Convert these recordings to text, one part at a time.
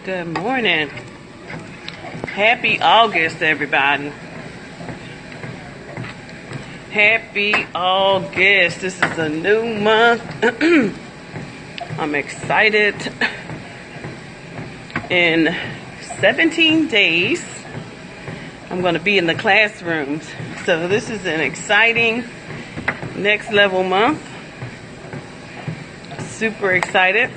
Good morning. Happy August, everybody. Happy August. This is a new month. I'm excited. In 17 days, I'm going to be in the classrooms. So this is an exciting next level month. Super excited.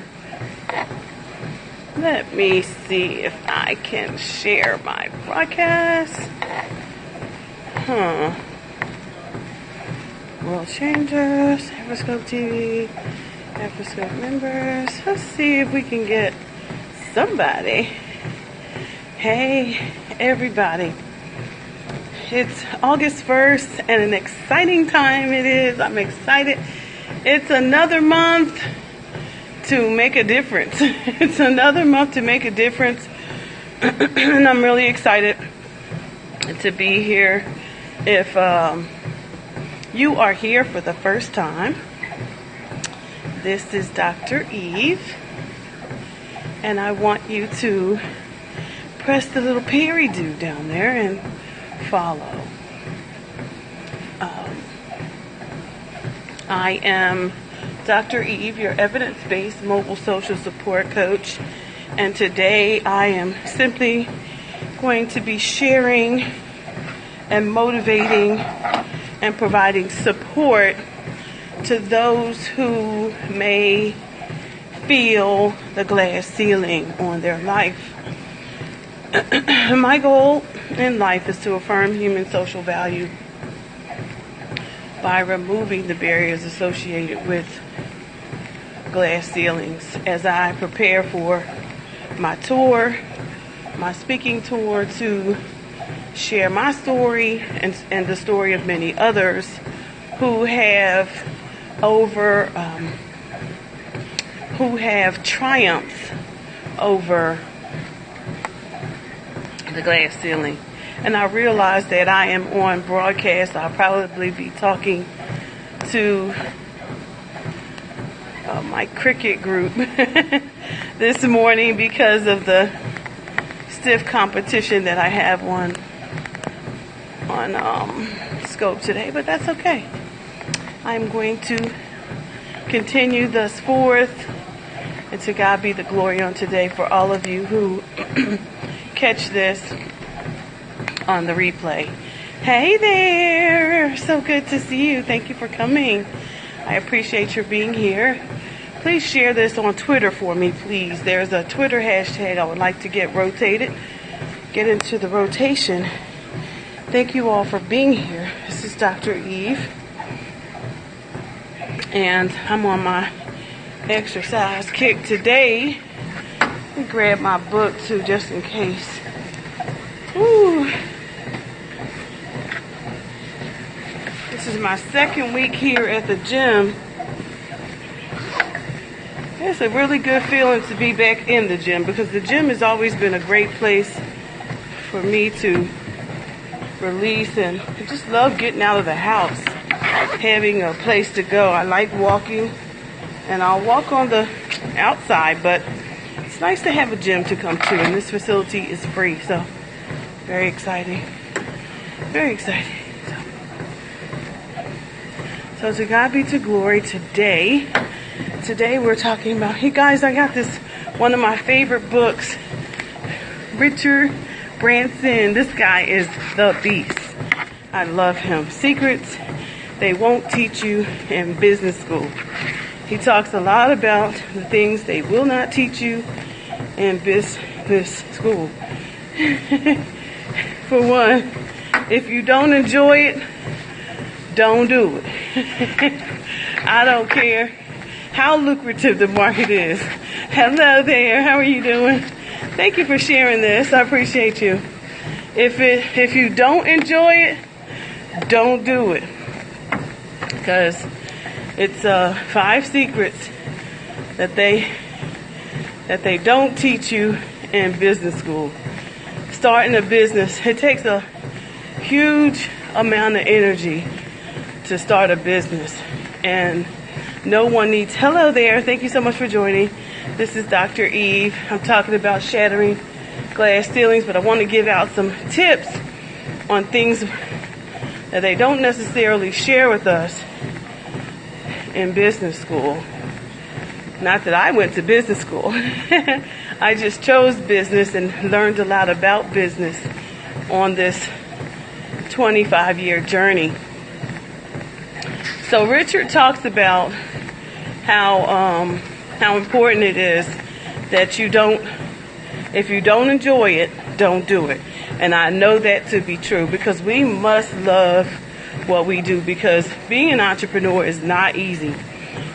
Let me see if I can share my broadcast. World Changers, Everscope TV, Everscope members. Let's see if we can get somebody. Hey, everybody. It's August 1st and an exciting time it is. I'm excited. It's another month to make a difference. It's another month to make a difference. And I'm really excited to be here. If you are here for the first time, this is Dr. Eve. And I want you to press the little peary-do down there and follow. I am Dr. Eve, your evidence-based mobile social support coach, and today I am simply going to be sharing and motivating and providing support to those who may feel the glass ceiling on their life. My goal in life is to affirm human social value by removing the barriers associated with glass ceilings. As I prepare for my tour, my speaking tour, to share my story and the story of many others who have triumphed over the glass ceiling. And I realize that I am on broadcast. I'll probably be talking to my cricket group this morning because of the stiff competition that I have on scope today, but that's okay. I'm going to continue thus forth, and to God be the glory on today for all of you who catch this on the replay. Hey there, so good to see you. Thank you for coming. I appreciate your being here. Please share this on Twitter for me, please. There's a Twitter hashtag I would like to get into the rotation. Thank you all for being here. This is Dr. Eve, and I'm on my exercise kick today. Let me grab my book too, just in case. Ooh. This is my second week here at the gym. It's a really good feeling to be back in the gym, because the gym has always been a great place for me to release, and I just love getting out of the house, having a place to go. I like walking, and I'll walk on the outside, but it's nice to have a gym to come to, and this facility is free, so very exciting. Very exciting. So to God be to glory today. Today we're talking about, hey guys, I got this, one of my favorite books, Richard Branson. This guy is the beast. I love him. Secrets they won't teach you in business school. He talks a lot about the things they will not teach you in business school. For one, if you don't enjoy it, don't do it. I don't care how lucrative the market is. Hello there, how are you doing? Thank you for sharing this. I appreciate you. If you don't enjoy it, don't do it. Because it's 5 secrets that they don't teach you in business school. Starting a business, it takes a huge amount of energy to start a business, and no one needs. Hello there, thank you so much for joining. This is Dr. Eve. I'm talking about shattering glass ceilings, but I want to give out some tips on things that they don't necessarily share with us in business school. Not that I went to business school. I just chose business and learned a lot about business on this 25-year journey. So Richard talks about how important it is that if you don't enjoy it, don't do it. And I know that to be true, because we must love what we do, because being an entrepreneur is not easy.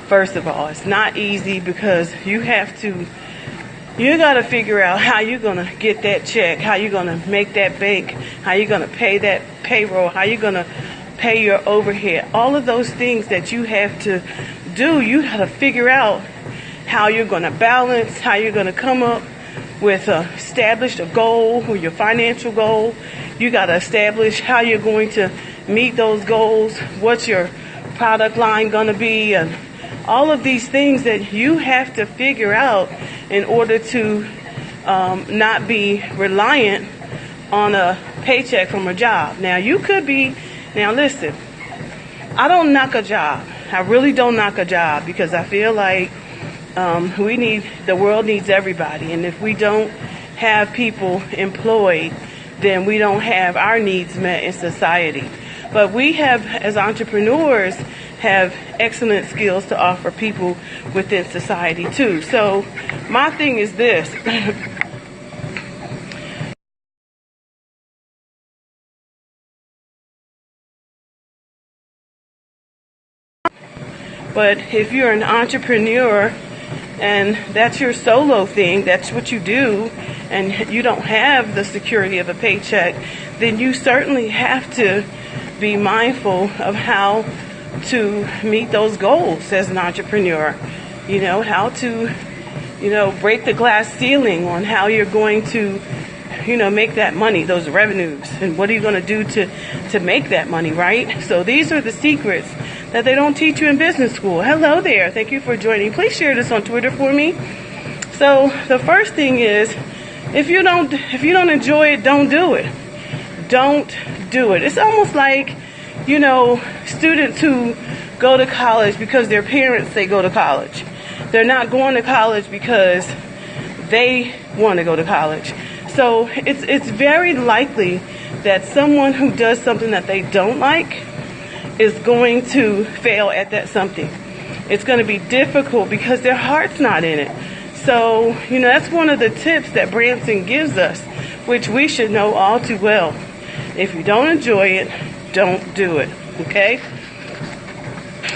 First of all, it's not easy because you got to figure out how you're going to get that check, how you're going to make that bank, how you're going to pay that payroll, how you're going to pay your overhead. All of those things that you have to do, you got to figure out how you're going to balance, how you're going to come up with establish a goal or your financial goal. You got to establish how you're going to meet those goals, what's your product line going to be, and all of these things that you have to figure out in order to not be reliant on a paycheck from a job. Now listen, I don't knock a job. I really don't knock a job, because I feel like the world needs everybody. And if we don't have people employed, then we don't have our needs met in society. But we have, as entrepreneurs, have excellent skills to offer people within society too. So my thing is this. But if you're an entrepreneur and that's your solo thing, that's what you do, and you don't have the security of a paycheck, then you certainly have to be mindful of how to meet those goals as an entrepreneur. You know, how to, break the glass ceiling on how you're going to, make that money, those revenues, and what are you going to do to make that money, right? So these are the secrets that they don't teach you in business school. Hello there. Thank you for joining. Please share this on Twitter for me. So the first thing is, if you don't enjoy it, don't do it. Don't do it. It's almost like, students who go to college because their parents say go to college. They're not going to college because they want to go to college. So it's very likely that someone who does something that they don't like is going to fail at that something. It's going to be difficult because their heart's not in it. So, that's one of the tips that Branson gives us, which we should know all too well. If you don't enjoy it, don't do it. Okay?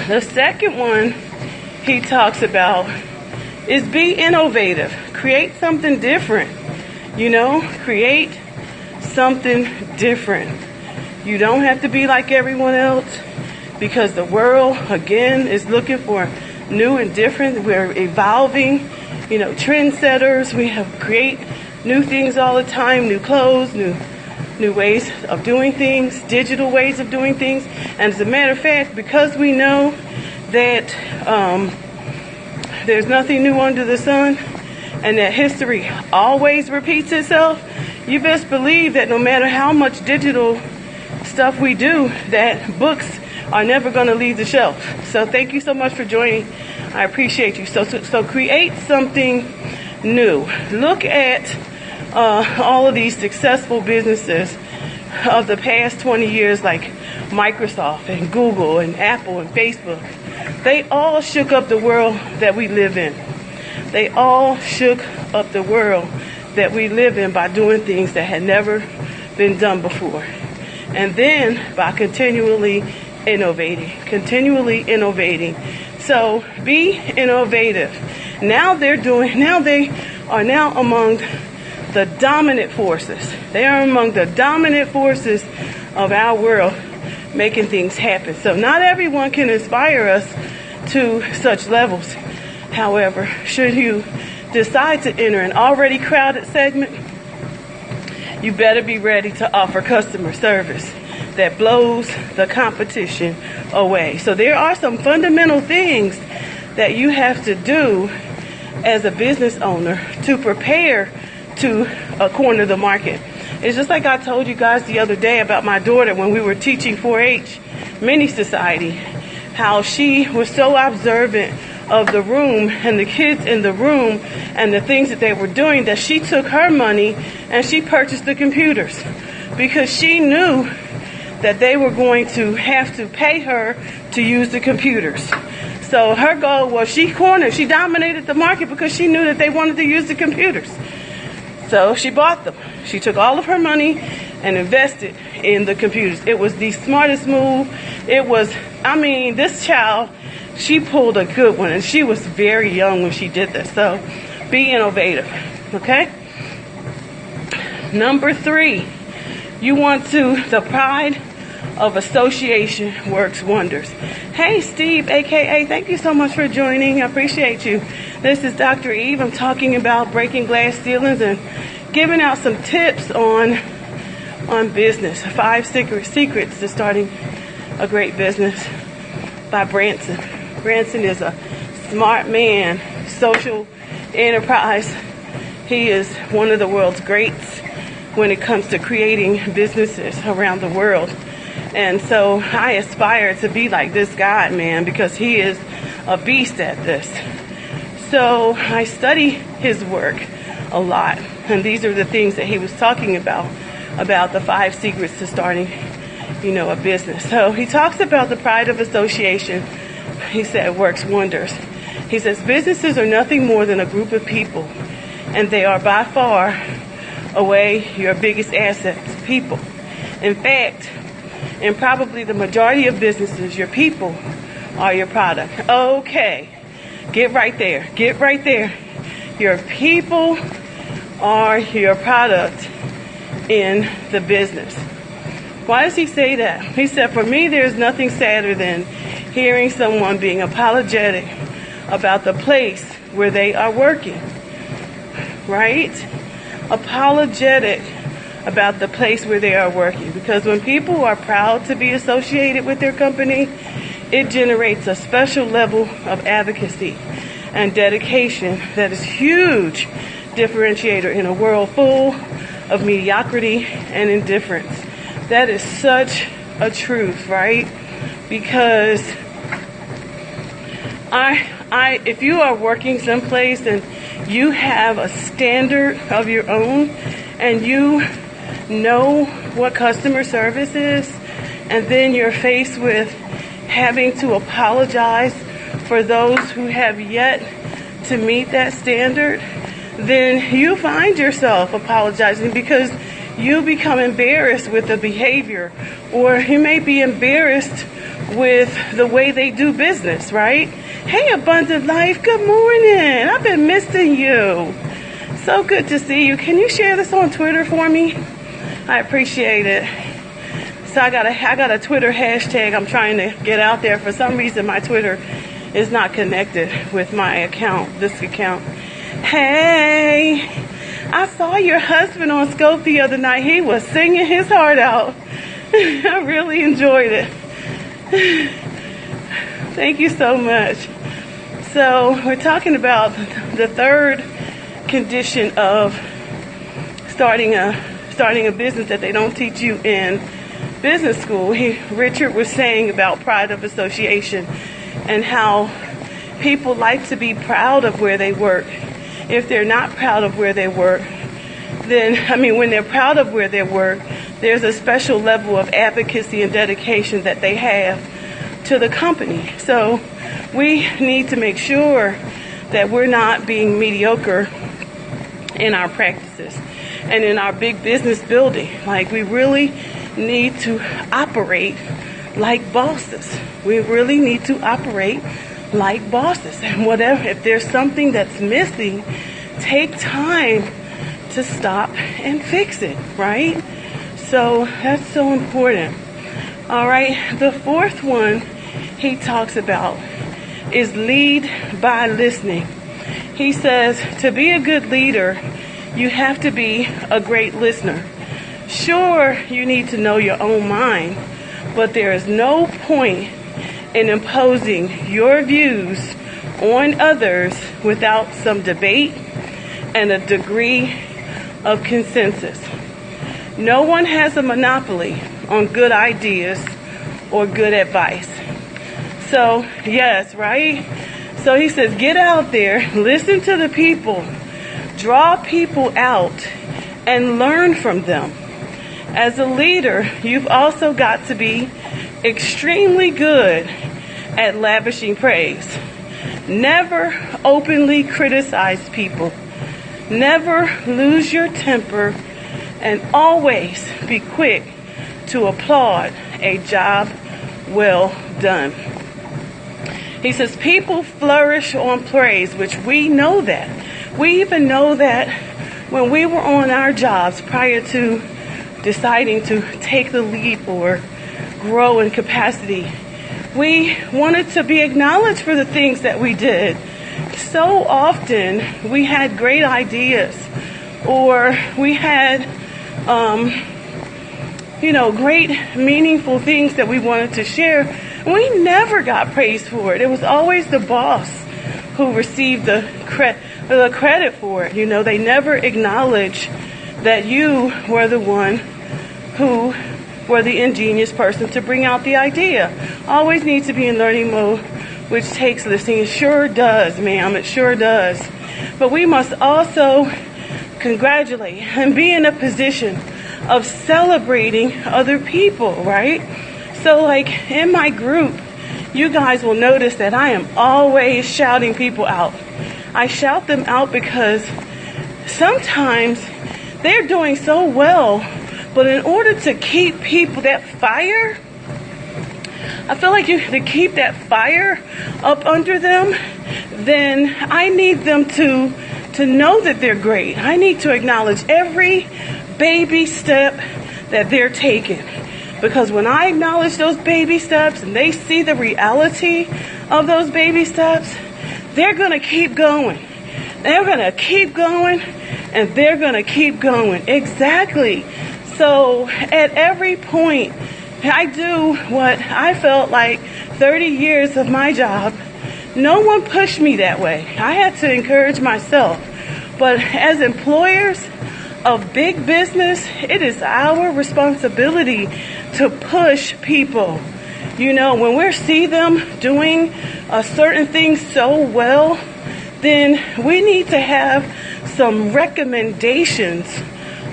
The second one he talks about is be innovative. Create something different. Create something different. You don't have to be like everyone else, because the world, again, is looking for new and different. We're evolving, trendsetters. We have create new things all the time, new clothes, new ways of doing things, digital ways of doing things. And as a matter of fact, because we know that there's nothing new under the sun, and that history always repeats itself, you best believe that no matter how much digital stuff we do, that books are never going to leave the shelf. So thank you so much for joining. I appreciate you. So create something new. Look at all of these successful businesses of the past 20 years, like Microsoft and Google and Apple and Facebook. They all shook up the world that we live in. They all shook up the world that we live in by doing things that had never been done before. And then by continually innovating. So be innovative. Now they are now among the dominant forces. They are among the dominant forces of our world, making things happen. So not everyone can inspire us to such levels. However, should you decide to enter an already crowded segment, you better be ready to offer customer service that blows the competition away. So there are some fundamental things that you have to do as a business owner to prepare to corner the market. It's just like I told you guys the other day about my daughter when we were teaching 4-H mini society, how she was so observant of the room and the kids in the room and the things that they were doing that she took her money and she purchased the computers because she knew that they were going to have to pay her to use the computers. So her goal was she dominated the market because she knew that they wanted to use the computers. So she bought them. She took all of her money and invested in the computers. It was the smartest move. This child, she pulled a good one, and she was very young when she did this. So be innovative, okay? Number 3, the pride of association works wonders. Hey, Steve, AKA, thank you so much for joining. I appreciate you. This is Dr. Eve. I'm talking about breaking glass ceilings and giving out some tips on business. 5 secrets to starting a great business by Branson. Branson is a smart man, social enterprise. He is one of the world's greats when it comes to creating businesses around the world. And so I aspire to be like this guy, man, because he is a beast at this. So I study his work a lot. And these are the things that he was talking about the 5 secrets to starting, a business. So he talks about the pride of association. He said works wonders. He says businesses are nothing more than a group of people, and they are by far away your biggest assets, people. In fact, in probably the majority of businesses, your people are your product. Okay, get right there. Your people are your product in the business. Why does he say that? He said, for me, there's nothing sadder than hearing someone being apologetic about the place where they are working. Right? Apologetic about the place where they are working. Because when people are proud to be associated with their company, it generates a special level of advocacy and dedication that is huge differentiator in a world full of mediocrity and indifference. That is such a truth, right? Because if you are working someplace and you have a standard of your own and you know what customer service is, and then you're faced with having to apologize for those who have yet to meet that standard, then you find yourself apologizing because you become embarrassed with the behavior, or you may be embarrassed with the way they do business, right? Hey, Abundant Life, good morning. I've been missing you. So good to see you. Can you share this on Twitter for me? I appreciate it. So I got a Twitter hashtag I'm trying to get out there. For some reason, my Twitter is not connected with my account, this account. Hey, I saw your husband on Scope the other night. He was singing his heart out. I really enjoyed it. Thank you so much. So we're talking about the third condition of starting a business that they don't teach you in business school. Richard was saying about pride of association and how people like to be proud of where they work. If they're not proud of where they work, when they're proud of where they work, there's a special level of advocacy and dedication that they have to the company. So we need to make sure that we're not being mediocre in our practices and in our big business building. Like, we really need to operate like bosses. We really need to operate like bosses. And if there's something that's missing, take time to stop and fix it, right? So that's so important. All right, the fourth one he talks about is lead by listening. He says to be a good leader, you have to be a great listener. Sure, you need to know your own mind, but there is no point in imposing your views on others without some debate and a degree of consensus. No one has a monopoly on good ideas or good advice. So, yes, right? So he says, get out there, listen to the people, draw people out, and learn from them. As a leader, you've also got to be extremely good at lavishing praise. Never openly criticize people. Never lose your temper, and always be quick to applaud a job well done. He says people flourish on praise, which we know that. We even know that when we were on our jobs prior to deciding to take the leap or grow in capacity, we wanted to be acknowledged for the things that we did. So often we had great ideas, or we had great meaningful things that we wanted to share. We never got praised for it. It was always the boss who received the credit for it. They never acknowledged that you were the one who were the ingenious person to bring out the idea. Always need to be in learning mode, which takes listening. It sure does, ma'am. It sure does. But we must also congratulate and be in a position of celebrating other people, right? So like in my group, you guys will notice that I am always shouting people out. I shout them out because sometimes they're doing so well, but in order to keep people, that fire, I feel like to keep that fire up under them, then I need them to know that they're great. I need to acknowledge every baby step that they're taking. Because when I acknowledge those baby steps and they see the reality of those baby steps, they're going to keep going. They're going to keep going, and they're going to keep going. Exactly. So at every point, I do what I felt like 30 years of my job. No one pushed me that way. I had to encourage myself. But as employers of big business, it is our responsibility to push people. When we see them doing a certain thing so well, then we need to have some recommendations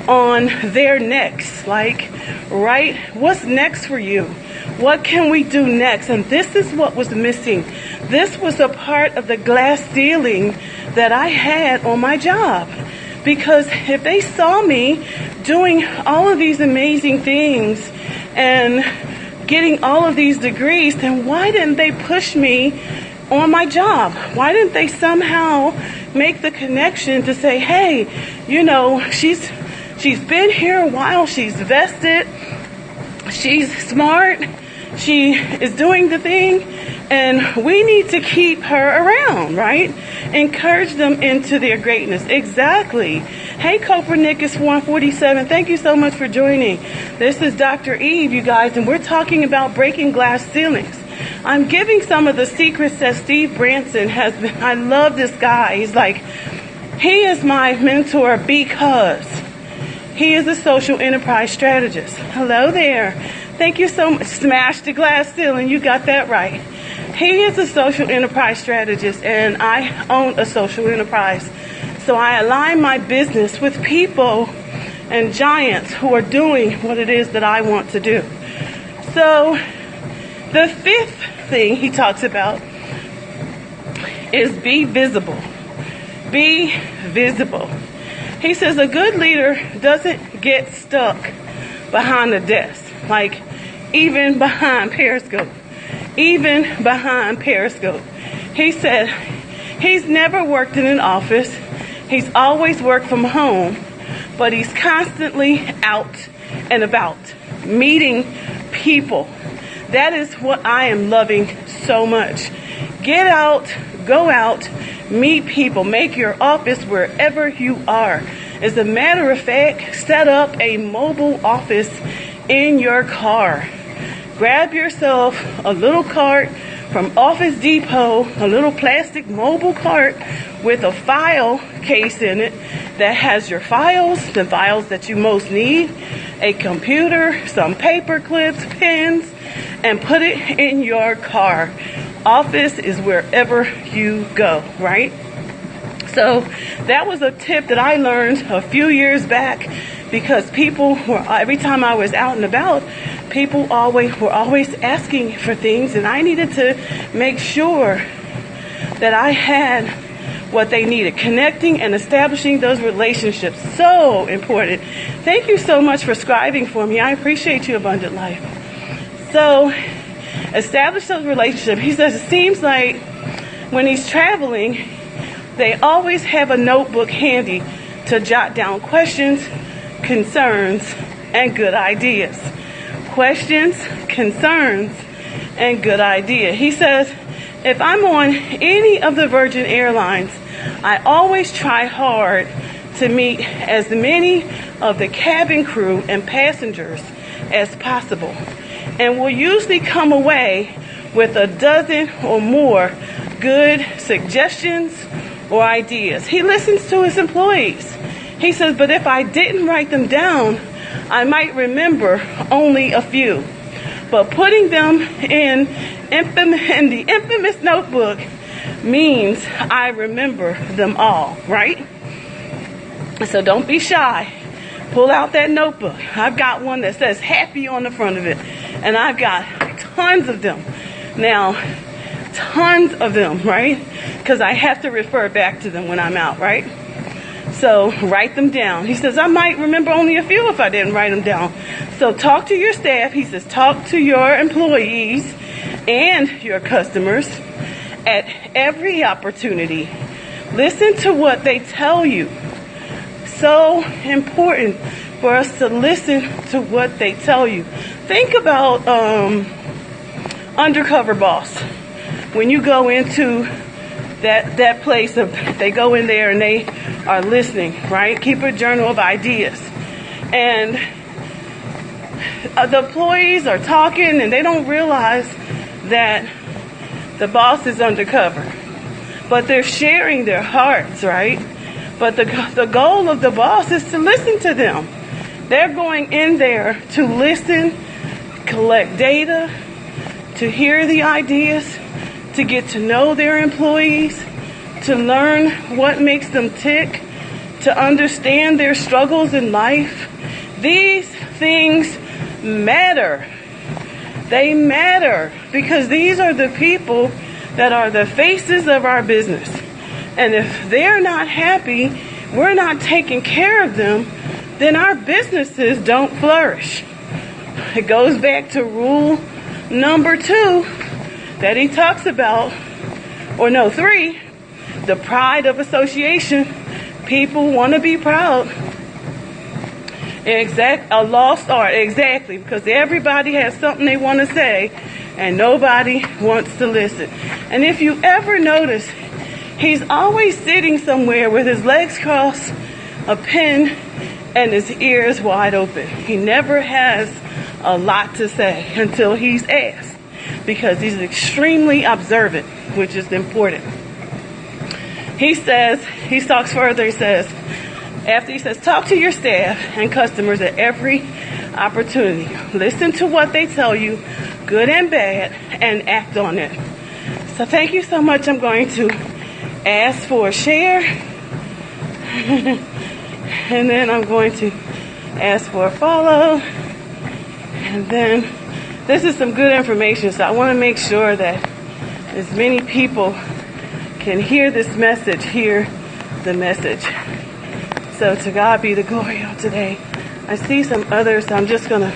on their next. Like, right, what's next for you? What can we do next? And this is what was missing. This was a part of the glass ceiling that I had on my job. Because if they saw me doing all of these amazing things and getting all of these degrees, then why didn't they push me on my job? Why didn't they somehow make the connection to say, hey, she's been here a while, she's vested, she's smart, she is doing the thing, and we need to keep her around, right? Encourage them into their greatness. Exactly. Hey, Copernicus 147, thank you so much for joining. This is Dr. Eve, you guys, and we're talking about breaking glass ceilings. I'm giving some of the secrets that Steve Branson has been. I love this guy. He is my mentor because he is a social enterprise strategist. Hello there. Thank you so much. Smash the glass ceiling. You got that right. He is a social enterprise strategist, and I own a social enterprise. So I align my business with people and giants who are doing what it is that I want to do. So the fifth thing he talks about is be visible. Be visible. He says a good leader doesn't get stuck behind the desk, like even behind Periscope. Even behind Periscope. He said he's never worked in an office. He's always worked from home but he's constantly out and about, meeting people. That is what I am loving so much. Get out, go out, meet people, make your office wherever you are. As a matter of fact, set up a mobile office in your car. Grab yourself a little cart from Office Depot, a little plastic mobile cart with a file case in it that has your files, the files that you most need, a computer, some paper clips, pens, and put it in your car. Office is wherever you go, right? So that was a tip that I learned a few years back, because people were, every time I was out and about, people were always asking for things, and I needed to make sure that I had what they needed. Connecting and establishing those relationships, so important. Thank you so much for scribing for me. I appreciate you, Abundant Life. So, establish those relationships. He says it seems like when he's traveling, they always have a notebook handy to jot down questions, concerns, and good ideas. Questions, concerns, and good ideas. He says, if I'm on any of the Virgin Airlines, I always try hard to meet as many of the cabin crew and passengers as possible, and will usually come away with a dozen or more good suggestions or ideas. He listens to his employees. He says, but if I didn't write them down, I might remember only a few. But putting them in the infamous notebook means I remember them all, right? So don't be shy. Pull out that notebook. I've got one that says happy on the front of it, and I've got tons of them. Now, tons of them, right? Because I have to refer back to them when I'm out, right? So write them down. He says, I might remember only a few if I didn't write them down. So talk to your staff. He says, talk to your employees and your customers at every opportunity. Listen to what they tell you. So important for us to listen to what they tell you. Think about Undercover Boss. When you go into that place, they go in there and they are listening, right? Keep a journal of ideas. And the employees are talking and they don't realize that the boss is undercover. But they're sharing their hearts, right? But the goal of the boss is to listen to them. They're going in there to listen, collect data, to hear the ideas, to get to know their employees, to learn what makes them tick, to understand their struggles in life. These things matter. They matter because these are the people that are the faces of our business. And if they're not happy, we're not taking care of them, then our businesses don't flourish. It goes back to rule number 2 that he talks about, 3, the pride of association. People want to be proud. A lost art, exactly, because everybody has something they want to say and nobody wants to listen. And if you ever notice, he's always sitting somewhere with his legs crossed, a pen, and his ears wide open. He never has a lot to say until he's asked, because he's extremely observant, which is important. He talks further, after he says, talk to your staff and customers at every opportunity. Listen to what they tell you, good and bad, and act on it. So thank you so much. I'm going to ask for a share. And then I'm going to ask for a follow. And then this is some good information, so I want to make sure that as many people can hear this message, hear the message. So to God be the glory on today. I see some others, so I'm just going to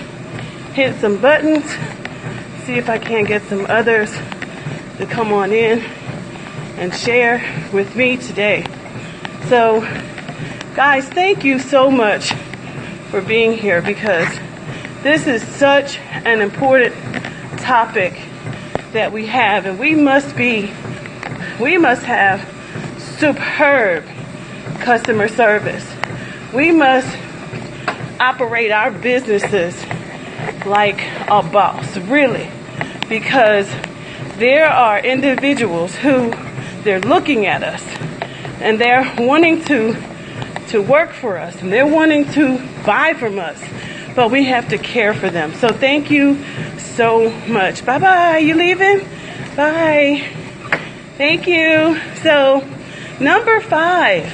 hit some buttons, see if I can get some others to come on in and share with me today. So Guys, thank you so much for being here, because this is such an important topic that we have, and we must have superb customer service. We must operate our businesses like a boss, really, because there are individuals who they're looking at us and they're wanting to work for us, and they're wanting to buy from us, but we have to care for them. So thank you so much. Bye-bye. You leaving? Bye. Thank you. So number five,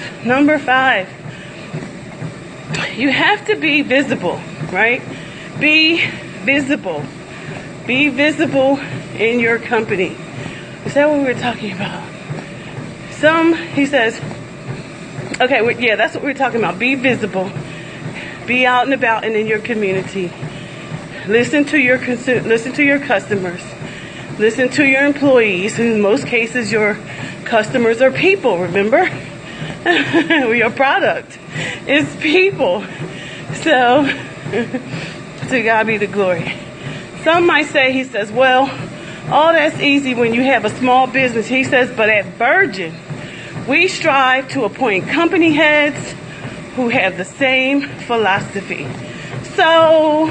you have to be visible, right? Be visible. Be visible in your company. Is that what we were talking about? He says, okay, yeah, that's what we're talking about. Be visible. Be out and about and in your community. Listen to your customers. Listen to your employees. In most cases, your customers are people, remember? Your product is people. So, to God be the glory. Some might say, he says, well, all that's easy when you have a small business. He says, but at Virgin, we strive to appoint company heads who have the same philosophy. So,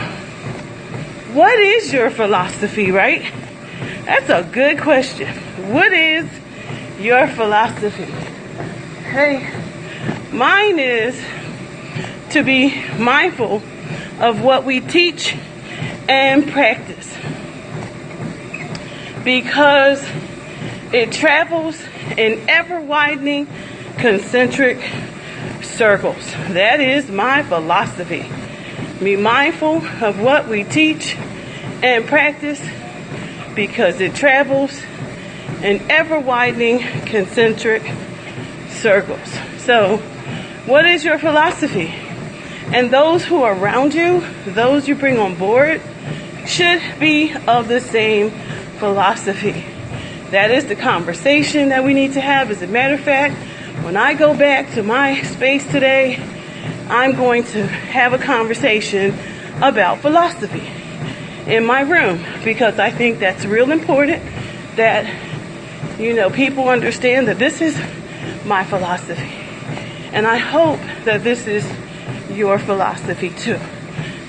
what is your philosophy, right? That's a good question. What is your philosophy? Hey, mine is to be mindful of what we teach and practice, because it travels in ever-widening concentric circles. That is my philosophy. Be mindful of what we teach and practice, because it travels in ever-widening concentric circles. So, what is your philosophy? And those who are around you, those you bring on board, should be of the same philosophy. That is the conversation that we need to have. As a matter of fact, when I go back to my space today, I'm going to have a conversation about philosophy in my room, because I think that's real important that, people understand that this is my philosophy. And I hope that this is your philosophy too.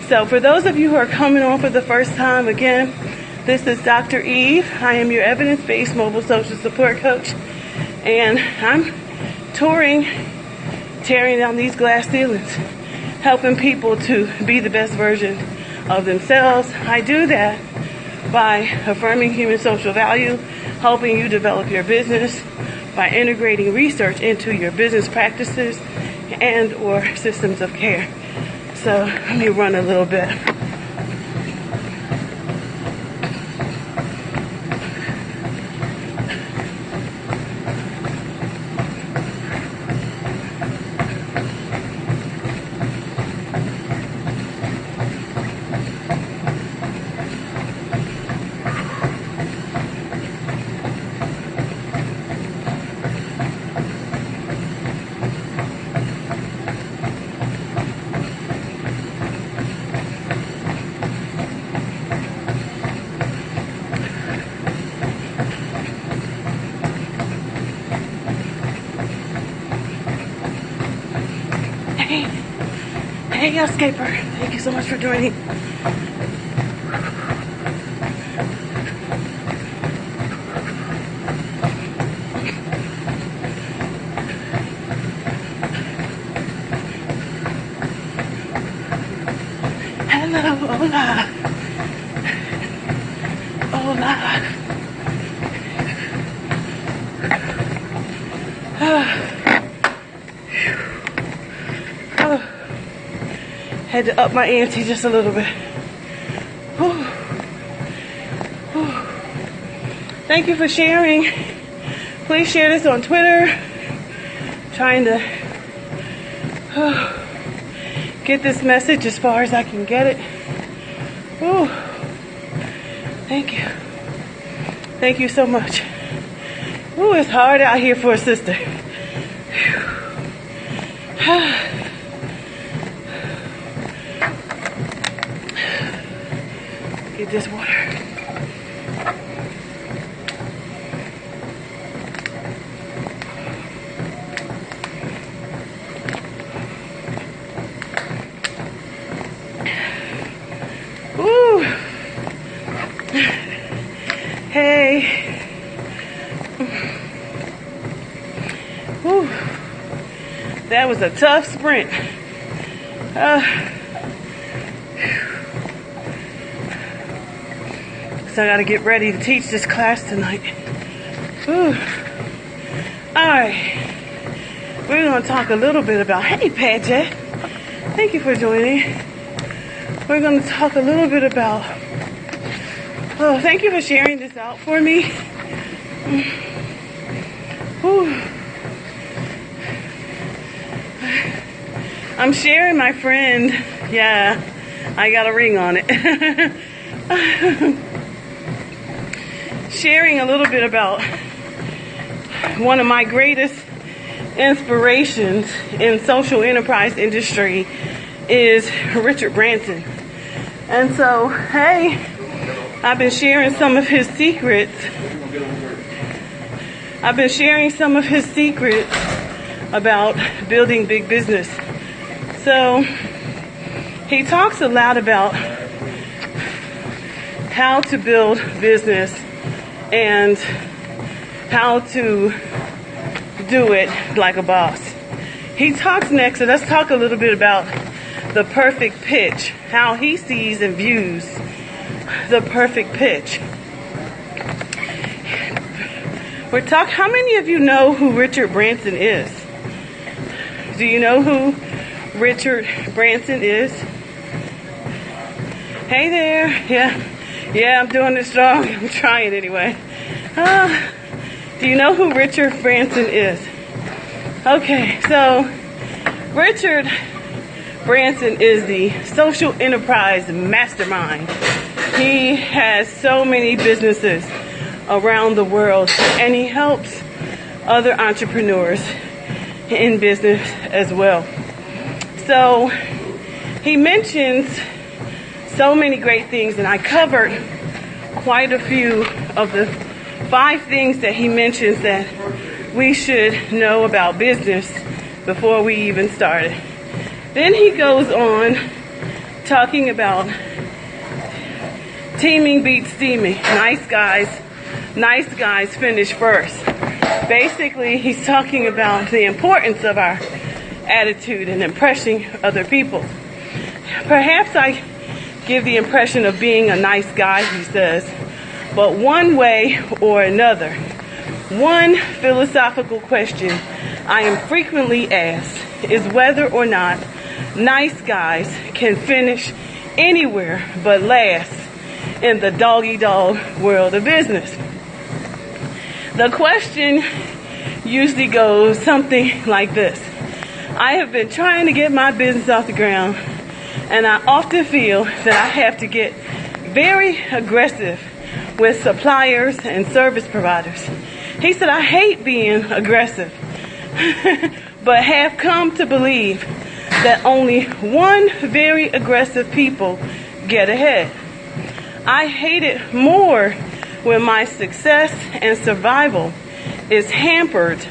So for those of you who are coming on for the first time, again, this is Dr. Eve. I am your evidence-based mobile social support coach, and I'm touring, tearing down these glass ceilings, helping people to be the best version of themselves. I do that by affirming human social value, helping you develop your business by integrating research into your business practices and or systems of care. So let me run a little bit. Hey, escaper. Thank you so much for joining. Hello, hola. Hola. Had to up my ante just a little bit. Whew. Whew. Thank you for sharing. Please share this on Twitter. Trying to get this message as far as I can get it. Whew. Thank you. Thank you so much. Ooh, it's hard out here for a sister. Get this water. Woo. Hey. Woo. That was a tough sprint. So I gotta get ready to teach this class tonight. Woo. Alright. We're gonna talk a little bit about, hey Paget, thank you for joining. We're gonna talk a little bit about, oh, thank you for sharing this out for me. Woo. I'm sharing my friend, yeah, I got a ring on it. Sharing a little bit about one of my greatest inspirations in social enterprise industry is Richard Branson. And so, hey, I've been sharing some of his secrets. About building big business. So he talks a lot about how to build business and how to do it like a boss. He talks next, so let's talk a little bit about the perfect pitch, how he sees and views the perfect pitch. How many of you know who Richard Branson is? Do you know who Richard Branson is? Hey there. Yeah, I'm doing this wrong. I'm trying anyway. Do you know who Richard Branson is? Okay, so Richard Branson is the social enterprise mastermind. He has so many businesses around the world, and he helps other entrepreneurs in business as well. So he mentions so many great things, and I covered quite a few of the 5 things that he mentions that we should know about business before we even started. Then he goes on talking about teaming beats steaming. Nice guys finish first. Basically, he's talking about the importance of our attitude and impressing other people. Perhaps I give the impression of being a nice guy, he says, but one way or another, one philosophical question I am frequently asked is whether or not nice guys can finish anywhere but last in the dog-eat-dog world of business. The question usually goes something like this. I have been trying to get my business off the ground, and I often feel that I have to get very aggressive with suppliers and service providers. He said, I hate being aggressive, but have come to believe that only one very aggressive people get ahead. I hate it more when my success and survival is hampered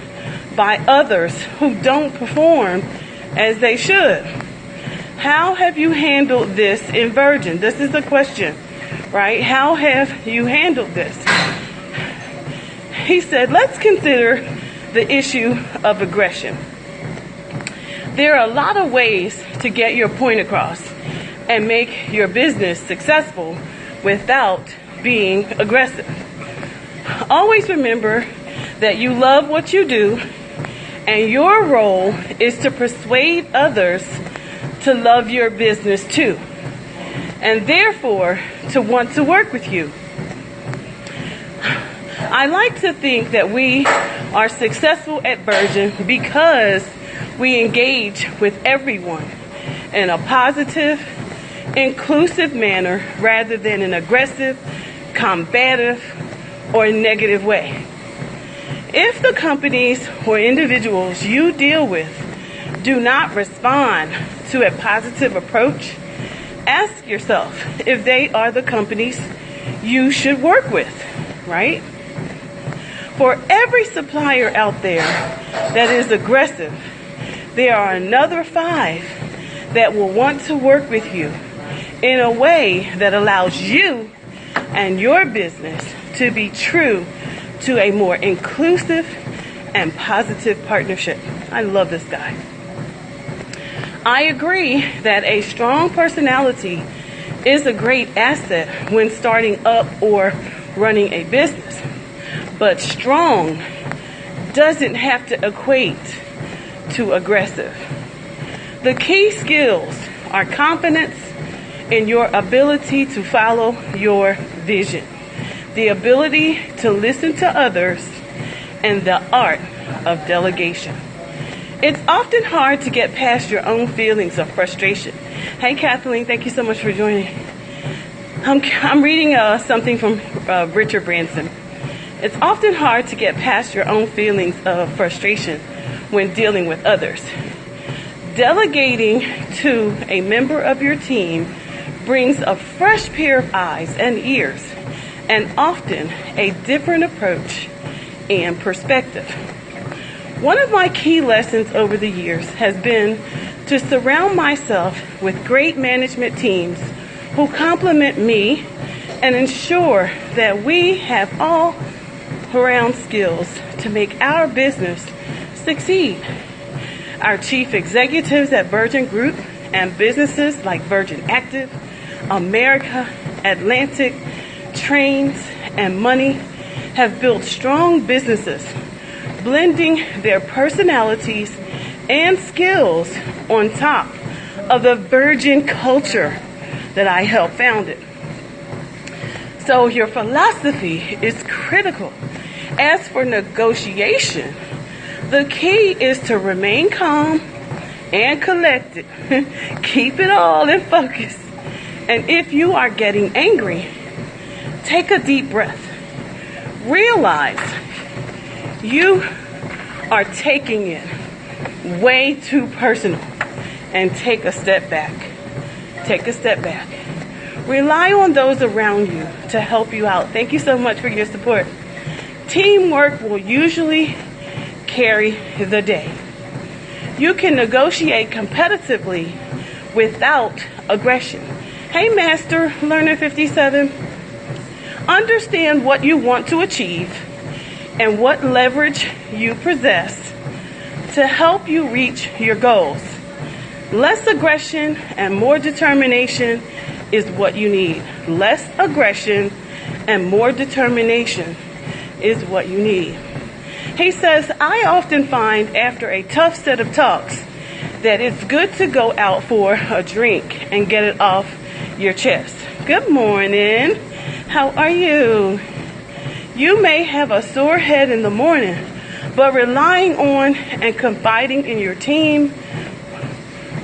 by others who don't perform as they should. How have you handled this in Virgin? This is the question, right? How have you handled this? He said, let's consider the issue of aggression. There are a lot of ways to get your point across and make your business successful without being aggressive. Always remember that you love what you do, and your role is to persuade others to love your business too, and therefore to want to work with you. I like to think that we are successful at Virgin because we engage with everyone in a positive, inclusive manner rather than an aggressive, combative, or negative way. If the companies or individuals you deal with do not respond to a positive approach, ask yourself if they are the companies you should work with, right? For every supplier out there that is aggressive, there are another 5 that will want to work with you in a way that allows you and your business to be true to a more inclusive and positive partnership. I love this guy. I agree that a strong personality is a great asset when starting up or running a business. But strong doesn't have to equate to aggressive. The key skills are confidence in your ability to follow your vision, the ability to listen to others, and the art of delegation. It's often hard to get past your own feelings of frustration. Hey, Kathleen, thank you so much for joining. I'm reading something from Richard Branson. It's often hard to get past your own feelings of frustration when dealing with others. Delegating to a member of your team brings a fresh pair of eyes and ears, and often a different approach and perspective. One of my key lessons over the years has been to surround myself with great management teams who complement me and ensure that we have all around skills to make our business succeed. Our chief executives at Virgin Group and businesses like Virgin Active, America, Atlantic, Trains, and Money have built strong businesses, blending their personalities and skills on top of the Virgin culture that I helped found it. So your philosophy is critical. As for negotiation, the key is to remain calm and collected. Keep it all in focus. And if you are getting angry, take a deep breath. Realize you are taking it way too personal, and take a step back. Take a step back. Rely on those around you to help you out. Thank you so much for your support. Teamwork will usually carry the day. You can negotiate competitively without aggression. Hey, Master Learner 57. Understand what you want to achieve and what leverage you possess to help you reach your goals. Less aggression and more determination is what you need. Less aggression and more determination is what you need. He says, I often find after a tough set of talks that it's good to go out for a drink and get it off your chest. Good morning. How are you? You may have a sore head in the morning, but relying on and confiding in your team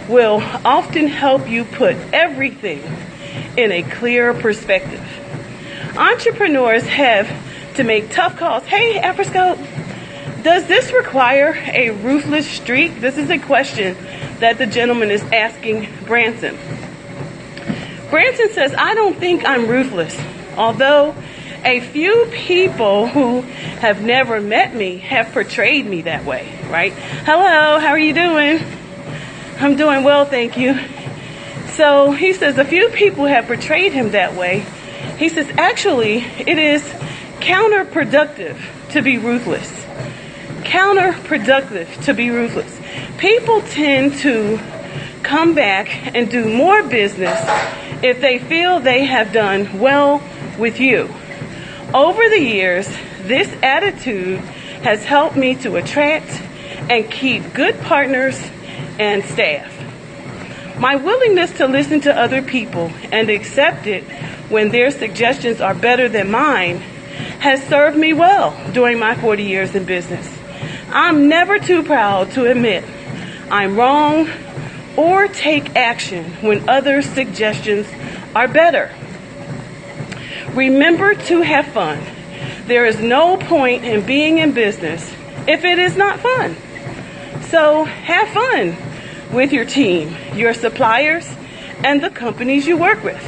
will often help you put everything in a clearer perspective. Entrepreneurs have to make tough calls. Hey, Afroscope, does this require a ruthless streak? This is a question that the gentleman is asking Branson. Branson says, I don't think I'm ruthless, although a few people who have never met me have portrayed me that way, right? Hello, how are you doing? I'm doing well, thank you. So he says a few people have portrayed him that way. He says, actually, it is counterproductive to be ruthless. Counterproductive to be ruthless. People tend to come back and do more business if they feel they have done well with you. Over the years, this attitude has helped me to attract and keep good partners and staff. My willingness to listen to other people and accept it when their suggestions are better than mine has served me well during my 40 years in business. I'm never too proud to admit I'm wrong or take action when others' suggestions are better. Remember to have fun. There is no point in being in business if it is not fun. So have fun with your team, your suppliers, and the companies you work with.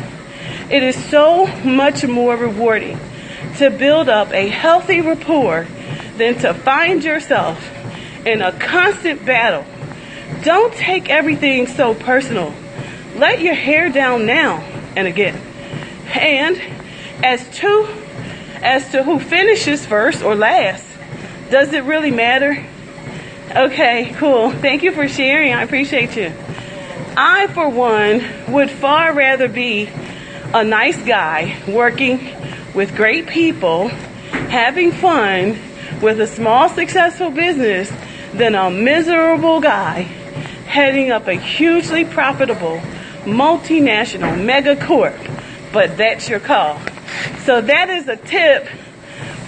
It is so much more rewarding to build up a healthy rapport than to find yourself in a constant battle. Don't take everything so personal. Let your hair down now and again. And as to who finishes first or last, does it really matter? Okay, cool. Thank you for sharing. I appreciate you. I, for one, would far rather be a nice guy working with great people, having fun with a small successful business than a miserable guy heading up a hugely profitable multinational mega corp. But that's your call. So that is a tip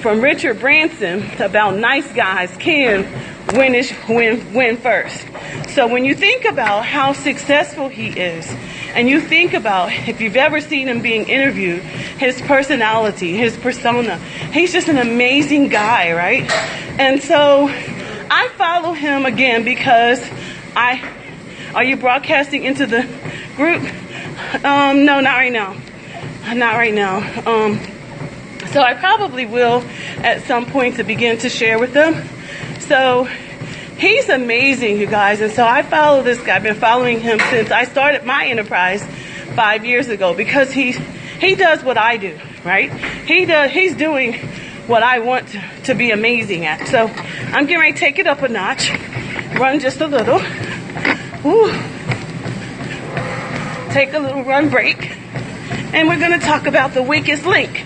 from Richard Branson about nice guys can win first. So when you think about how successful he is, and you think about, if you've ever seen him being interviewed, his personality, his persona, he's just an amazing guy, right? And so I follow him again because are you broadcasting into the group? No, not right now. Not right now. So I probably will at some point to begin to share with them. So he's amazing, you guys. And so I follow this guy. I've been following him since I started my enterprise 5 years ago because he does what I do, right? He's doing what I want to be amazing at. So I'm getting ready to take it up a notch, run just a little. Ooh. Take a little run break. And we're going to talk about the weakest link.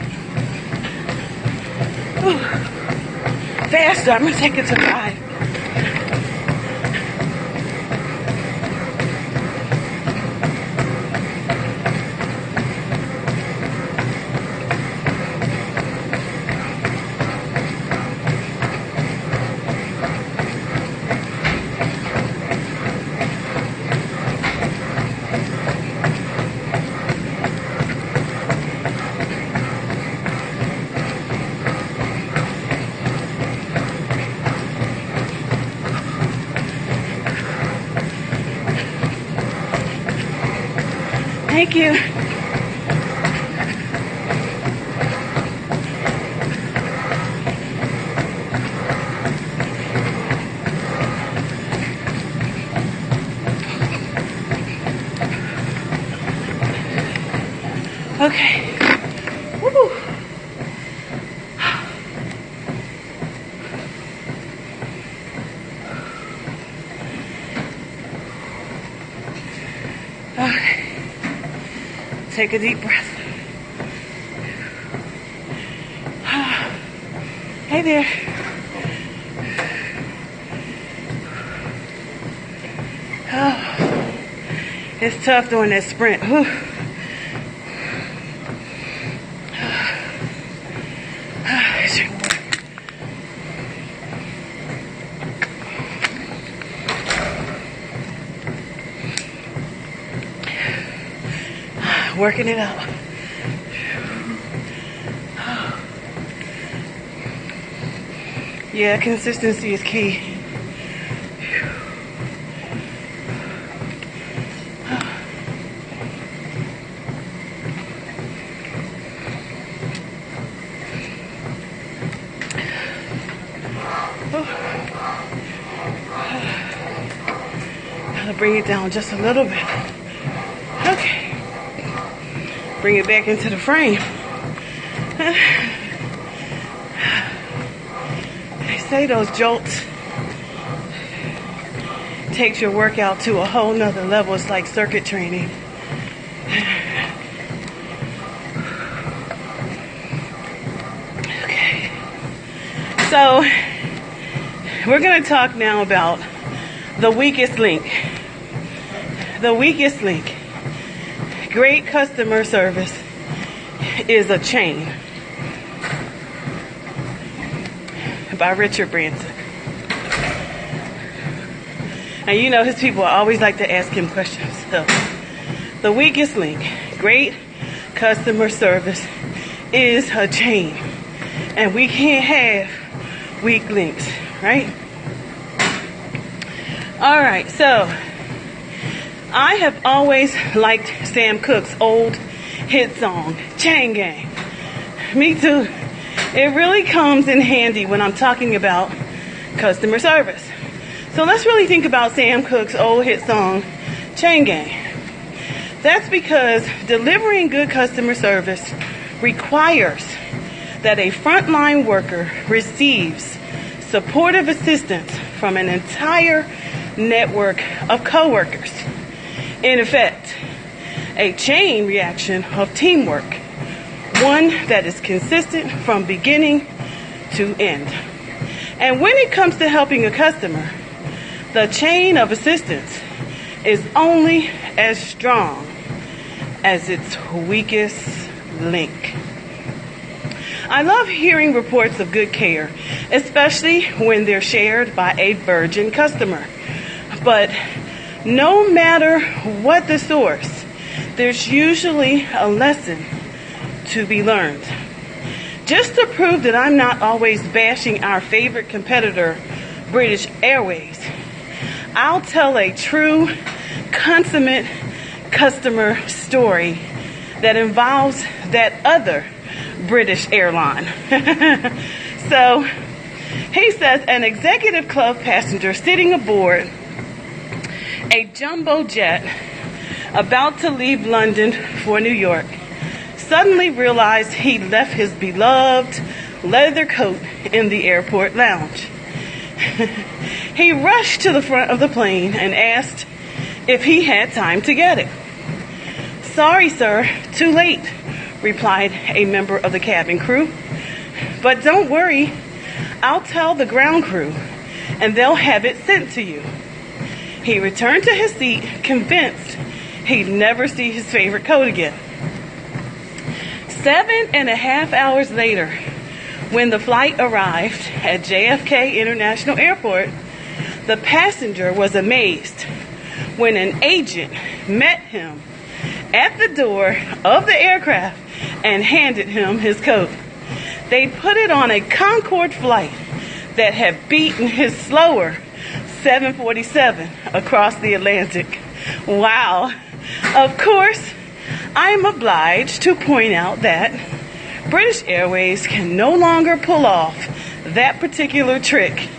Ooh. Faster. I'm going to take it to 5. Thank you. Okay. Woo. Okay. Take a deep breath. Hey there. Oh, it's tough doing that sprint. Whew. Working it out. Yeah, consistency is key. Gotta bring it down just a little bit. Okay. Bring it back into the frame. They say those jolts takes your workout to a whole nother level. It's like circuit training. Okay. So we're going to talk now about the weakest link. The weakest link. Great customer service is a chain. By Richard Branson. And you know his people always like to ask him questions. So, the weakest link, great customer service is a chain. And we can't have weak links, right? Alright, so I have always liked Sam Cooke's old hit song, Chain Gang. Me too. It really comes in handy when I'm talking about customer service. So let's really think about Sam Cooke's old hit song, Chain Gang. That's because delivering good customer service requires that a frontline worker receives supportive assistance from an entire network of coworkers. In effect, a chain reaction of teamwork, one that is consistent from beginning to end. And when it comes to helping a customer, the chain of assistance is only as strong as its weakest link. I love hearing reports of good care, especially when they're shared by a virgin customer. But no matter what the source, there's usually a lesson to be learned. Just to prove that I'm not always bashing our favorite competitor, British Airways, I'll tell a true, consummate customer story that involves that other British airline. So, he says an executive club passenger sitting aboard a jumbo jet about to leave London for New York suddenly realized he left his beloved leather coat in the airport lounge. He rushed to the front of the plane and asked if he had time to get it. "Sorry, sir, too late," replied a member of the cabin crew. "But don't worry, I'll tell the ground crew and they'll have it sent to you." He returned to his seat, convinced he'd never see his favorite coat again. 7.5 hours later, when the flight arrived at JFK International Airport, the passenger was amazed when an agent met him at the door of the aircraft and handed him his coat. They put it on a Concorde flight that had beaten his slower 747 across the Atlantic. Wow. Of course, I'm obliged to point out that British Airways can no longer pull off that particular trick,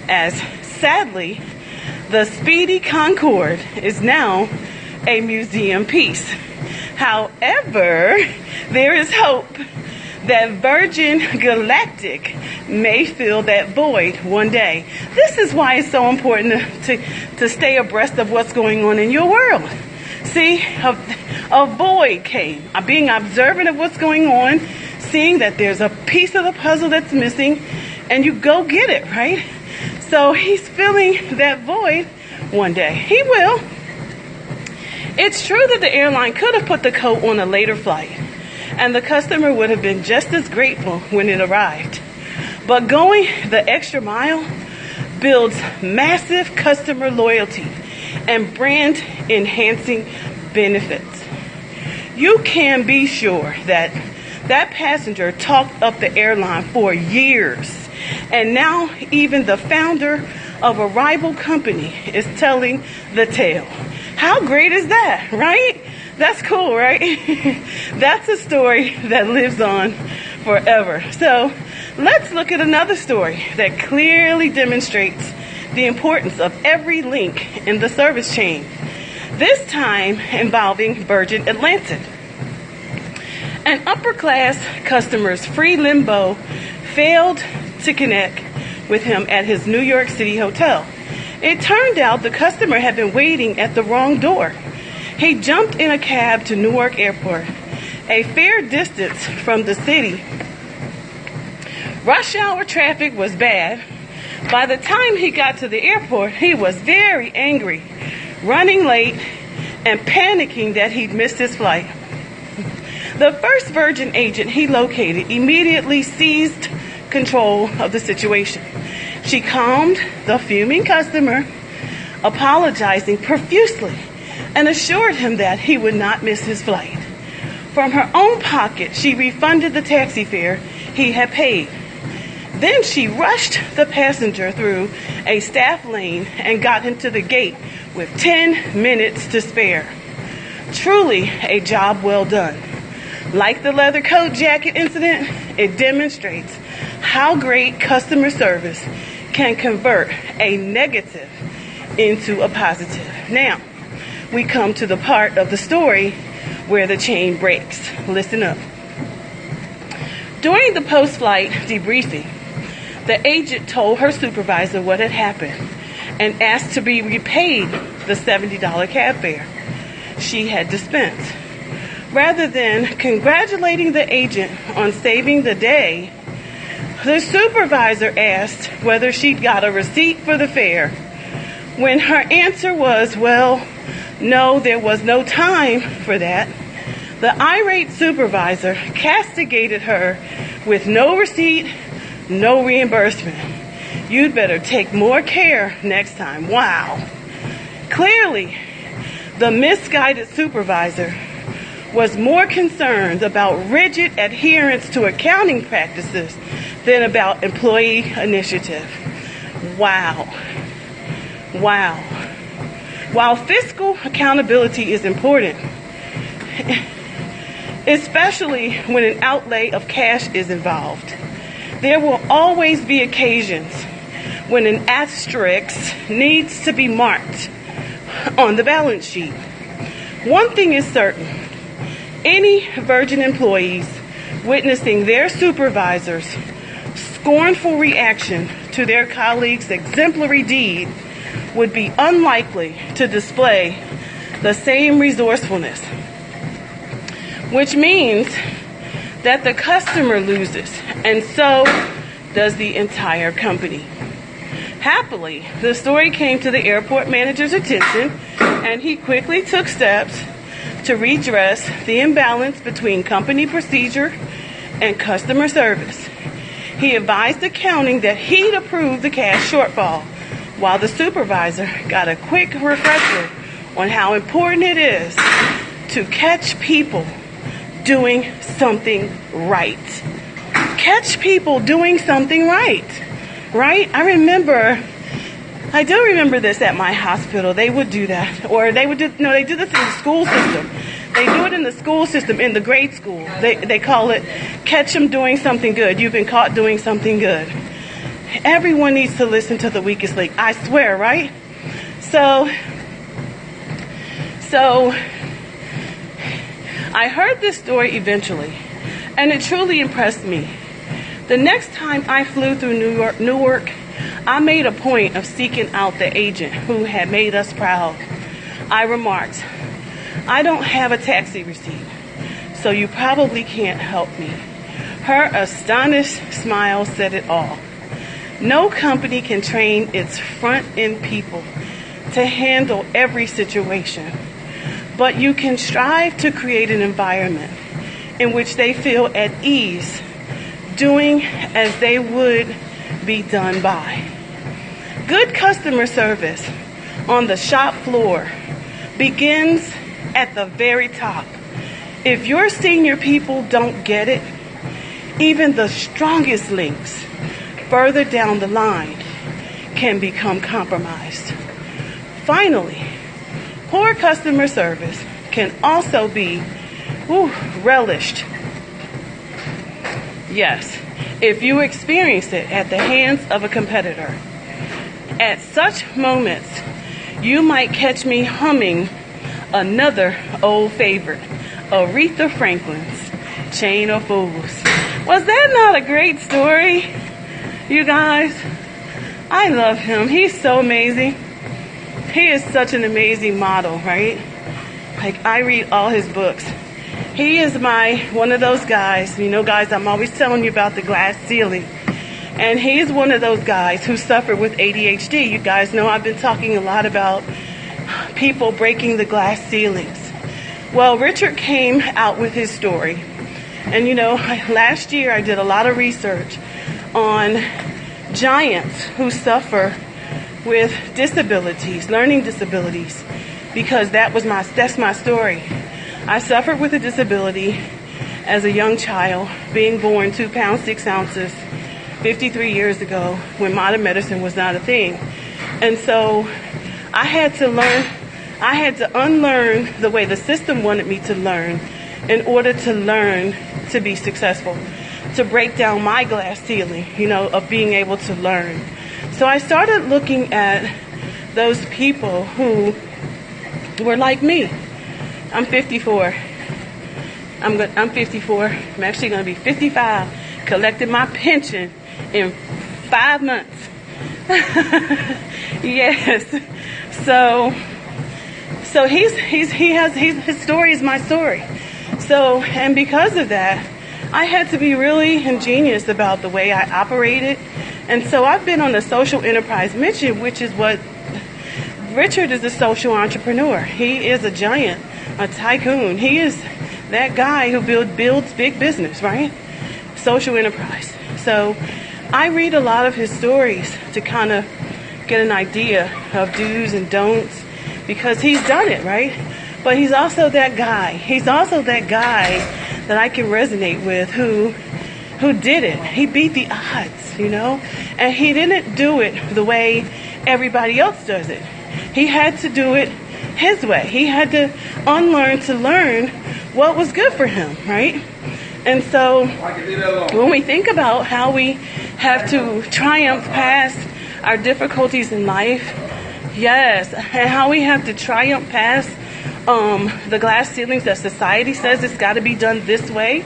as sadly, the Speedy Concorde is now a museum piece. However, there is hope that Virgin Galactic may fill that void one day. This is why it's so important to stay abreast of what's going on in your world. See, a void came. Being observant of what's going on, seeing that there's a piece of the puzzle that's missing, and you go get it, right? So he's filling that void one day. He will. It's true that the airline could have put the coat on a later flight, and the customer would have been just as grateful when it arrived. But going the extra mile builds massive customer loyalty and brand enhancing benefits. You can be sure that that passenger talked up the airline for years, and now even the founder of a rival company is telling the tale. How great is that, right? That's cool, right? That's a story that lives on forever. So let's look at another story that clearly demonstrates the importance of every link in the service chain, this time involving Virgin Atlantic. An upper-class customer's free limbo failed to connect with him at his New York City hotel. It turned out the customer had been waiting at the wrong door. He jumped in a cab to Newark Airport, a fair distance from the city. Rush hour traffic was bad. By the time he got to the airport, he was very angry, running late, and panicking that he'd missed his flight. The first Virgin agent he located immediately seized control of the situation. She calmed the fuming customer, apologizing profusely, and assured him that he would not miss his flight. From her own pocket, she refunded the taxi fare he had paid. Then she rushed the passenger through a staff lane and got him to the gate with 10 minutes to spare. Truly a job well done. Like the leather coat jacket incident, it demonstrates how great customer service can convert a negative into a positive. Now, we come to the part of the story where the chain breaks. Listen up. During the post-flight debriefing, the agent told her supervisor what had happened and asked to be repaid the $70 cab fare she had dispensed. Rather than congratulating the agent on saving the day, the supervisor asked whether she'd got a receipt for the fare. When her answer was, well, no, there was no time for that, the irate supervisor castigated her with no receipt, no reimbursement. You'd better take more care next time. Wow. Clearly, the misguided supervisor was more concerned about rigid adherence to accounting practices than about employee initiative. Wow. Wow. While fiscal accountability is important, especially when an outlay of cash is involved, there will always be occasions when an asterisk needs to be marked on the balance sheet. One thing is certain. Any Virgin employees witnessing their supervisor's scornful reaction to their colleagues' exemplary deed would be unlikely to display the same resourcefulness, which means that the customer loses, and so does the entire company. Happily, the story came to the airport manager's attention, and he quickly took steps to redress the imbalance between company procedure and customer service. He advised accounting that he'd approve the cash shortfall, while the supervisor got a quick refresher on how important it is to catch people doing something right. Catch people doing something right. Right? I do remember this at my hospital. They would do that. Or they do this in the school system. They do it in the school system, in the grade school. They call it catch them doing something good. You've been caught doing something good. Everyone needs to listen to the weakest link. I swear, right? So I heard this story eventually, and it truly impressed me. The next time I flew through Newark, I made a point of seeking out the agent who had made us proud. I remarked, I don't have a taxi receipt, so you probably can't help me. Her astonished smile said it all. No company can train its front-end people to handle every situation, but you can strive to create an environment in which they feel at ease doing as they would be done by. Good customer service on the shop floor begins at the very top. If your senior people don't get it, even the strongest links further down the line can become compromised. Finally, poor customer service can also be relished. Yes, if you experience it at the hands of a competitor. At such moments, you might catch me humming another old favorite, Aretha Franklin's Chain of Fools. Was that not a great story, you guys? I love him. He's so amazing. He is such an amazing model, right? Like, I read all his books. He is one of those guys, guys, I'm always telling you about the glass ceiling. And he's one of those guys who suffered with ADHD. You guys know I've been talking a lot about people breaking the glass ceilings. Well, Richard came out with his story. And last year I did a lot of research on giants who suffer with disabilities, learning disabilities, because that's my story. I suffered with a disability as a young child, being born 2 pounds 6 ounces 53 years ago when modern medicine was not a thing. And so I had to unlearn the way the system wanted me to learn in order to learn to be successful, to break down my glass ceiling, of being able to learn. So I started looking at those people who were like me. I'm 54. I'm 54. I'm actually going to be 55. Collected my pension in 5 months. Yes. So his story is my story. So, and because of that, I had to be really ingenious about the way I operated. And so I've been on a social enterprise mission, which is what Richard is, a social entrepreneur. He is a giant, a tycoon. He is that guy who builds big business, right? Social enterprise. So I read a lot of his stories to kind of get an idea of do's and don'ts, because he's done it, right? But he's also that guy. He's also that guy that I can resonate with who did it. He beat the odds, and he didn't do it the way everybody else does it. He had to do it his way. He had to unlearn to learn what was good for him, right? And so when we think about how we have to triumph past our difficulties in life, yes, and how we have to triumph past the glass ceilings that society says it's got to be done this way,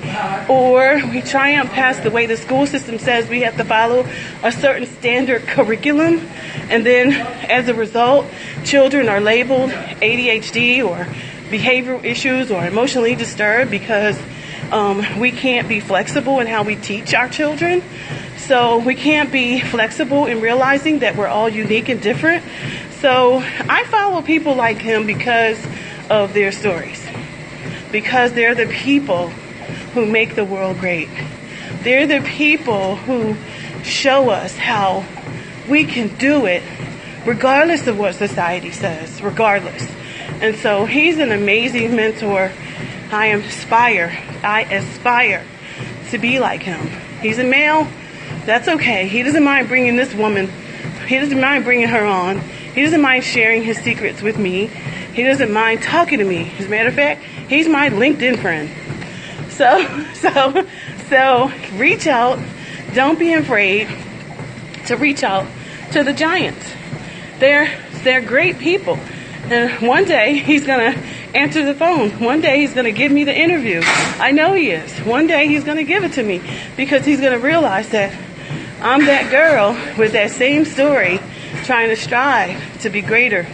or we triumph past the way the school system says we have to follow a certain standard curriculum, and then as a result, children are labeled ADHD or behavioral issues or emotionally disturbed because we can't be flexible in how we teach our children. So we can't be flexible in realizing that we're all unique and different. So I follow people like him because of their stories, because they're the people who make the world great. They're the people who show us how we can do it regardless of what society says, regardless. And so he's an amazing mentor. I aspire to be like him. He's a male. That's okay. He doesn't mind bringing this woman. He doesn't mind bringing her on. He doesn't mind sharing his secrets with me. He doesn't mind talking to me. As a matter of fact, he's my LinkedIn friend. So reach out. Don't be afraid to reach out to the giants. They're great people. And one day he's going to answer the phone. One day he's going to give me the interview. I know he is. One day he's going to give it to me because he's going to realize that I'm that girl with that same story trying to strive to be greater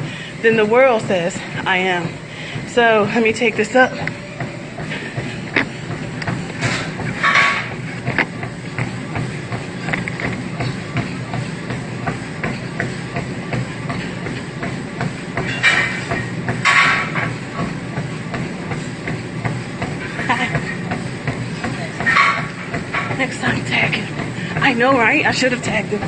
than the world says I am. So let me take this up. Next time, tag him. I know, right? I should have tagged him.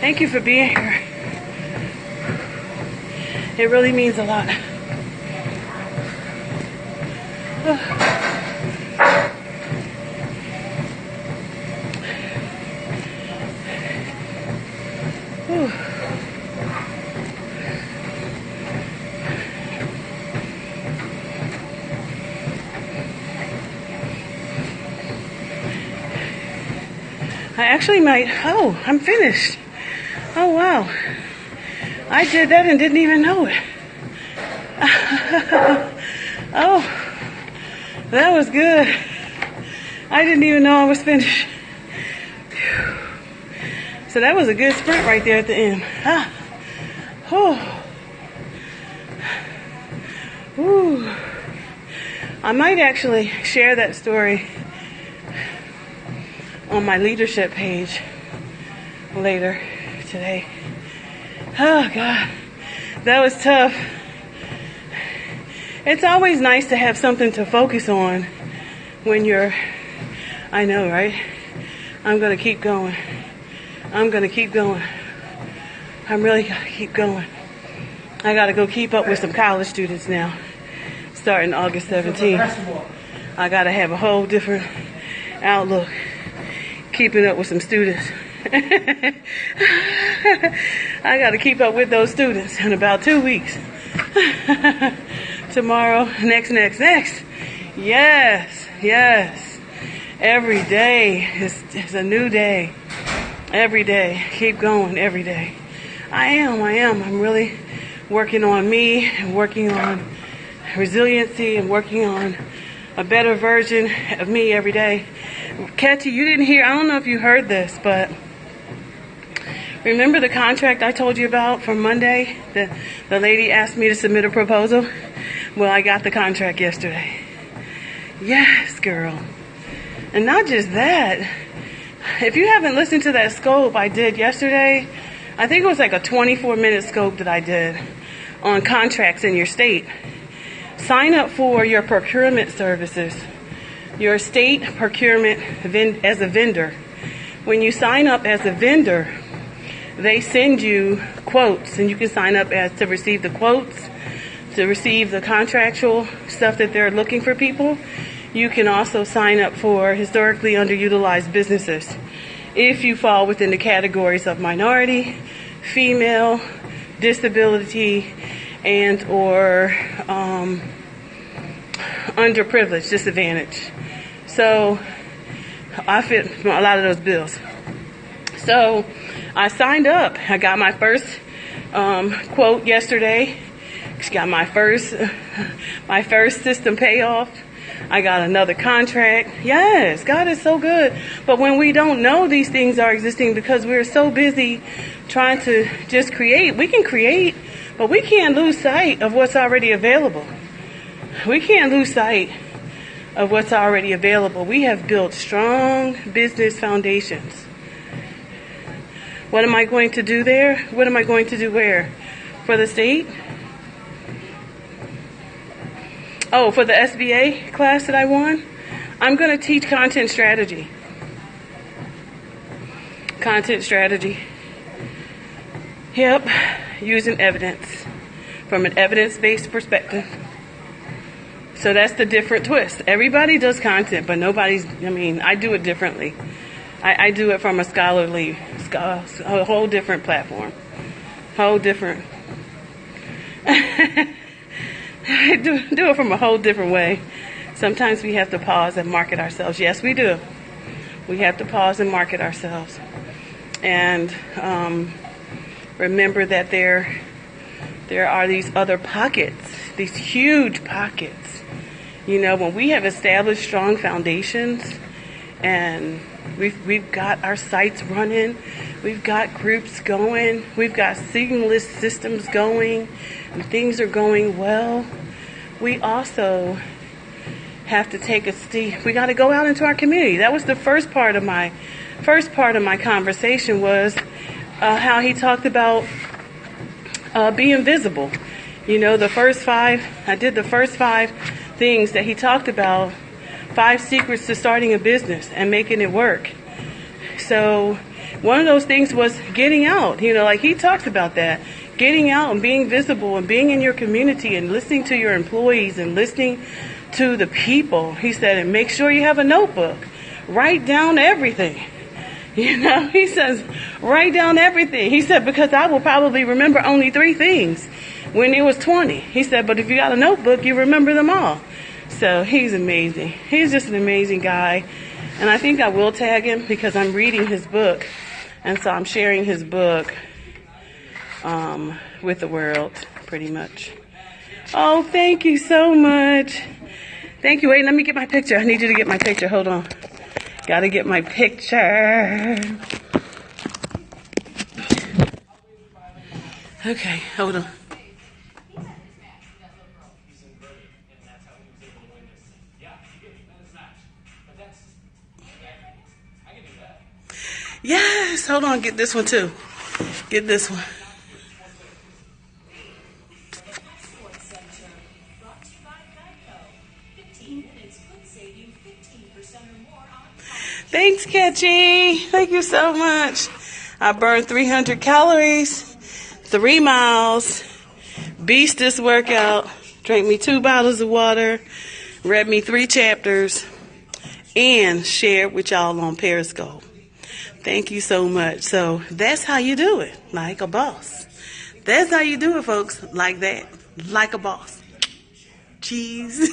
Thank you for being here. It really means a lot. I actually might, I'm finished. Oh, wow. I did that and didn't even know it. Oh, that was good. I didn't even know I was finished. So that was a good sprint right there at the end. Ooh. I might actually share that story on my leadership page later today. Oh God, that was tough. It's always nice to have something to focus on when you're, I know, right? I'm going to keep going. I'm going to keep going. I'm really going to keep going. I got to go keep up with some college students now, starting August 17th. I got to have a whole different outlook, keeping up with some students. I got to keep up with those students in about 2 weeks. Tomorrow, next. Yes. Every day is a new day. Every day. Keep going every day. I am. I'm really working on me and working on resiliency and working on a better version of me every day. Catchy, you didn't hear, I don't know if you heard this, but remember the contract I told you about from Monday? The lady asked me to submit a proposal. Well, I got the contract yesterday. Yes, girl. And not just that. If you haven't listened to that scope I did yesterday, I think it was like a 24-minute scope that I did on contracts in your state. Sign up for your procurement services, your state procurement as a vendor. When you sign up as a vendor, they send you quotes, and you can sign up as to receive the quotes, to receive the contractual stuff that they're looking for people. You can also sign up for historically underutilized businesses if you fall within the categories of minority, female, disability, and or underprivileged, disadvantaged. So I fit a lot of those bills. So I signed up. I got my first quote yesterday. Got my first system payoff. I got another contract. Yes, God is so good. But when we don't know these things are existing because we're so busy trying to just create, we can create, but we can't lose sight of what's already available. We can't lose sight of what's already available. We have built strong business foundations. What am I going to do there? What am I going to do where? For the state? Oh, for the SBA class that I won? I'm going to teach content strategy. Content strategy. Yep, using evidence from an evidence-based perspective. So that's the different twist. Everybody does content, but I do it differently. I do it from a scholarly, a whole different platform. Whole different. I do it from a whole different way. Sometimes we have to pause and market ourselves. Yes, we do. We have to pause and market ourselves. And remember that there are these other pockets, these huge pockets. You know, when we have established strong foundations and we've got our sites running, we've got groups going, we've got seamless systems going, and things are going well, we also have to take a step. We got to go out into our community. That was the first part of my conversation was how he talked about being visible. You know, I did the first 5 things that he talked about, 5 secrets to starting a business and making it work. So one of those things was getting out. You know, like he talks about that. Getting out and being visible and being in your community and listening to your employees and listening to the people. He said, and make sure you have a notebook. Write down everything. You know, he says, write down everything. He said, because I will probably remember only 3 things when it was 20. He said, but if you got a notebook, you remember them all. So he's amazing. He's just an amazing guy. And I think I will tag him because I'm reading his book. And so I'm sharing his book with the world, pretty much. Oh, thank you so much. Thank you. Wait, let me get my picture. I need you to get my picture. Hold on. Gotta get my picture. Okay, hold on. Yes, hold on. Get this one too. Get this one. Thanks, Catchy. Thank you so much. I burned 300 calories, 3 miles, beast this workout, drank me 2 bottles of water, read me 3 chapters, and shared with y'all on Periscope. Thank you so much. So that's how you do it, like a boss. That's how you do it, folks, like that, like a boss. Cheese.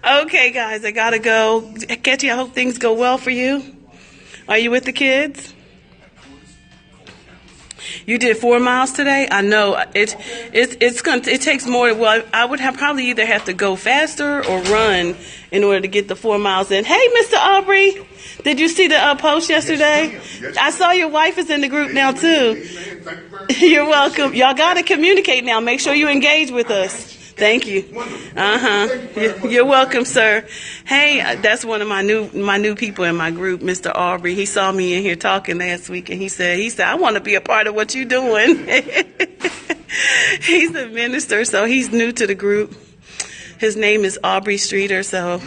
Okay, guys, I gotta go. Catchy, I hope things go well for you. Are you with the kids? You did 4 miles today? I know it takes more. Well, I would probably either have to go faster or run in order to get the 4 miles in. Hey, Mr. Aubrey, did you see the post yesterday? Yes, I saw your wife is in the group now too. You're welcome. Y'all gotta communicate now. Make sure you engage with us. Thank you. You're welcome, sir. Hey, that's one of my new people in my group, Mr. Aubrey. He saw me in here talking last week, and he said, I want to be a part of what you're doing. He's a minister, so he's new to the group. His name is Aubrey Streeter. So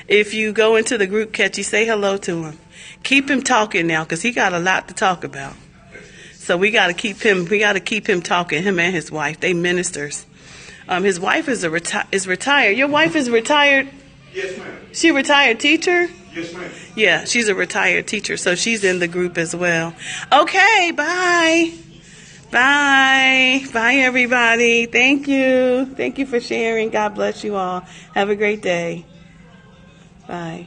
if you go into the group, Catchy, say hello to him. Keep him talking now, because he got a lot to talk about. So we got to keep him talking. Him and his wife, they ministers. His wife is retired. Your wife is retired? Yes, ma'am. She a retired teacher? Yes, ma'am. Yeah, she's a retired teacher, so she's in the group as well. Okay, bye. Bye. Bye, everybody. Thank you. Thank you for sharing. God bless you all. Have a great day. Bye.